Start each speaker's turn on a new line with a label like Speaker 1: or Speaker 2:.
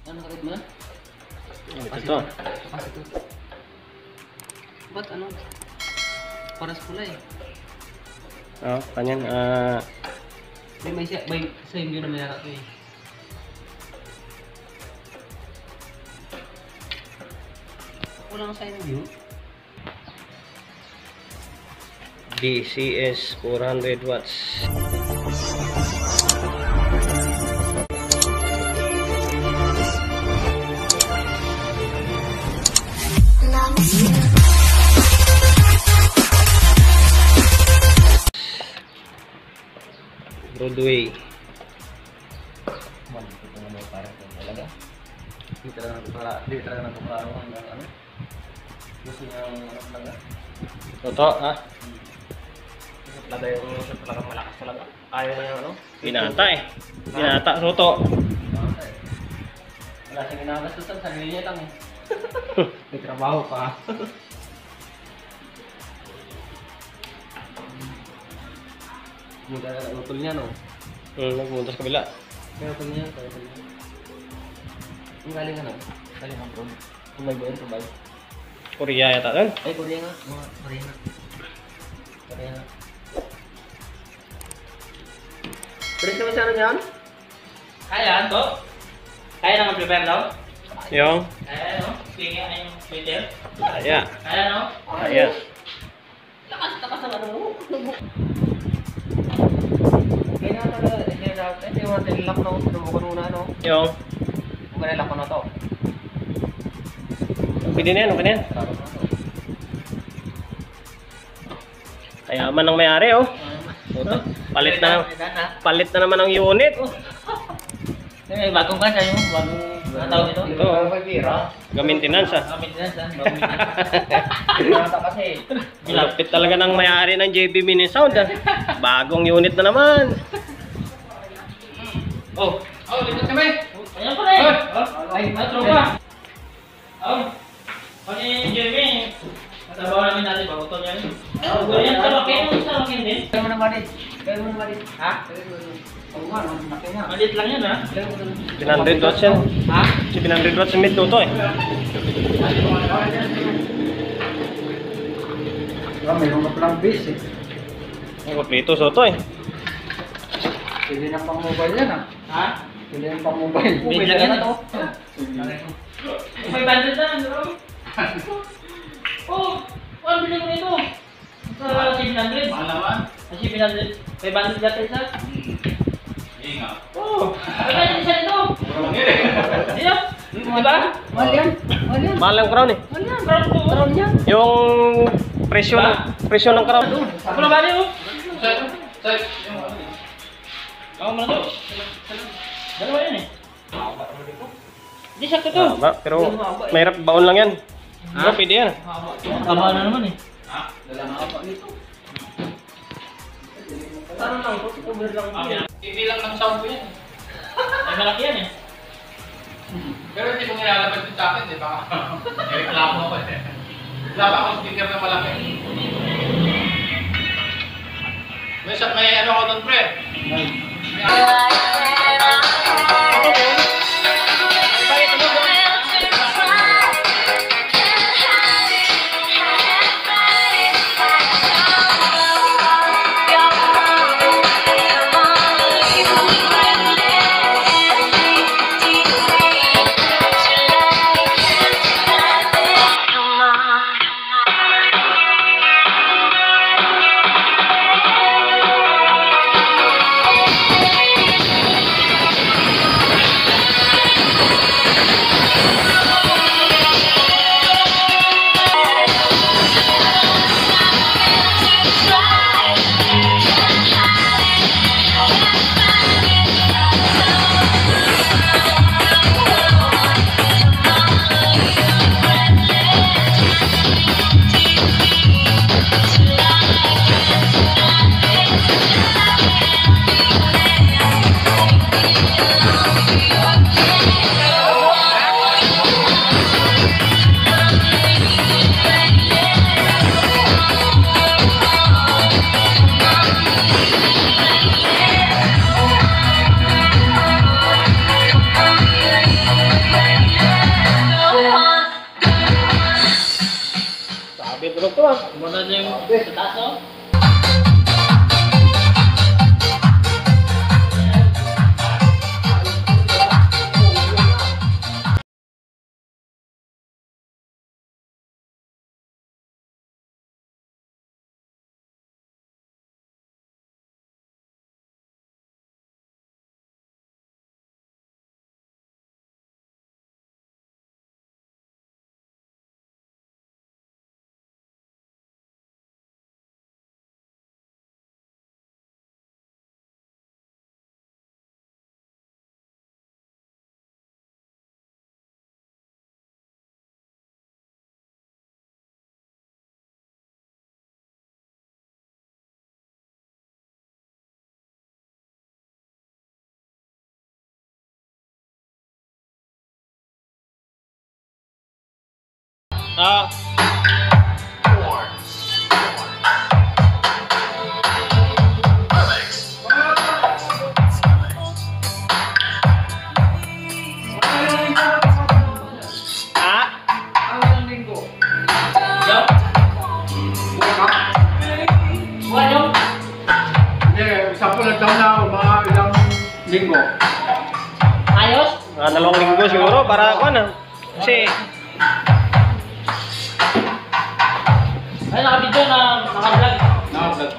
Speaker 1: Ano kapit mo na?
Speaker 2: Ito.
Speaker 1: Kapasito. Ba't ano? Paras pula eh.
Speaker 2: Oh, kanyan.
Speaker 1: May same view na may naka to eh. Walang side view.
Speaker 2: DCS 400 watts. Broadway.
Speaker 1: Ito na may parang talaga. Hindi talaga nagpaklaro hanggang ano. Gusto niya ang ano talaga.
Speaker 2: Totoo, ha?
Speaker 1: Talaga yung talagang malakas talaga. Ayaw na yung ano.
Speaker 2: Binata eh. Binata, Soto.
Speaker 1: Wala siyang ginagastusan, sarili niya lang eh. May trabaho pa. Muna na utol niya no?
Speaker 2: Nagpunta sa kabila.
Speaker 1: Kaya utol niya, kaya utol niya. Ang galing ano? Galing ang pro. Kung may buwan, sabay.
Speaker 2: Korea yata doon.
Speaker 1: Ay, Korea nga. Korea nga. Korea nga. Pwede naman sa ano niyan? Kaya, to? Kaya naman prepare daw?
Speaker 2: Yung?
Speaker 1: Kaya, no? Pinga na yung Twitter?
Speaker 2: Kaya.
Speaker 1: Kaya, no?
Speaker 2: Kaya.
Speaker 1: Lakas ang ano mo. Kaya nga talaga, hindi mo natin nilak na subukan muna, no?
Speaker 2: Yung?
Speaker 1: Kung nilak ko na to.
Speaker 2: Pwede na yan, okay na yan.
Speaker 1: Sarap na to.
Speaker 2: Kayaman ng may-ari, oh. Soto. Palit na naman ang unit.
Speaker 1: May bagong kasa yung bagong tawag ito.
Speaker 2: Ito, maintenance, ah.
Speaker 1: Maintenance, ha? Bagong maintenance. Kasi,
Speaker 2: Lapit talaga ng may-ari ng JB Mini Sound, ah. Bagong unit na naman.
Speaker 1: oh, lipat kami. Ayan pa rin. Ay, tropa. Pag yung Jeremy, matrabaho namin natin ba? Utol yan. Ganyan, salakin din. Kaya mo na malit. Ha? Oo nga, malaki nga. Malit lang yan, ha?
Speaker 2: 700 watts yan.
Speaker 1: Ha?
Speaker 2: 700 watts yung mid to, eh.
Speaker 1: Mayroon ka palang base, eh.
Speaker 2: Ang kompleto, Soto, eh.
Speaker 1: Pwede na pang mobile yan, ha? Ha? Pwede na pang mobile. Pwede na to. May bandit na, bro. Oh, ano bilhin mo ito? Sa 700? Malaman? Sa 700? May bandit dati isa? Hindi nga. Oh, may bandit isa nito. Dito? Diba? Mahal yan.
Speaker 2: Mahal ang crown, eh.
Speaker 1: Mahal yan. Crown yan.
Speaker 2: Yung presyo ng crown.
Speaker 1: Ako na ba niyo? Ako mo na to. Dalawa yan eh. Hindi sakto to.
Speaker 2: Pero mahirap baon lang yan. Pero pwede yan.
Speaker 1: Tama na naman eh. Ha? Dalawa pa nito. Parang lang ito. Cover lang ito. Ibilang ng sound ko yan. Ay malaki yan eh. Pero hindi ko nilalabas yung sa akin eh. Baka reklamo ako eh. Wala ba akong speaker na malaki? May ano ako doon pre?
Speaker 2: ah.
Speaker 1: Muna niyo yung sa taas, oh.
Speaker 2: Ah. Ah?
Speaker 1: Yup. Bukan yung
Speaker 3: Hindi, 10 na taon na ako, mga ilang linggo.
Speaker 1: ayos.
Speaker 2: Ah, 2 linggo siguro para ako na. Kasi
Speaker 1: Ay, naka-video na naka-vlog.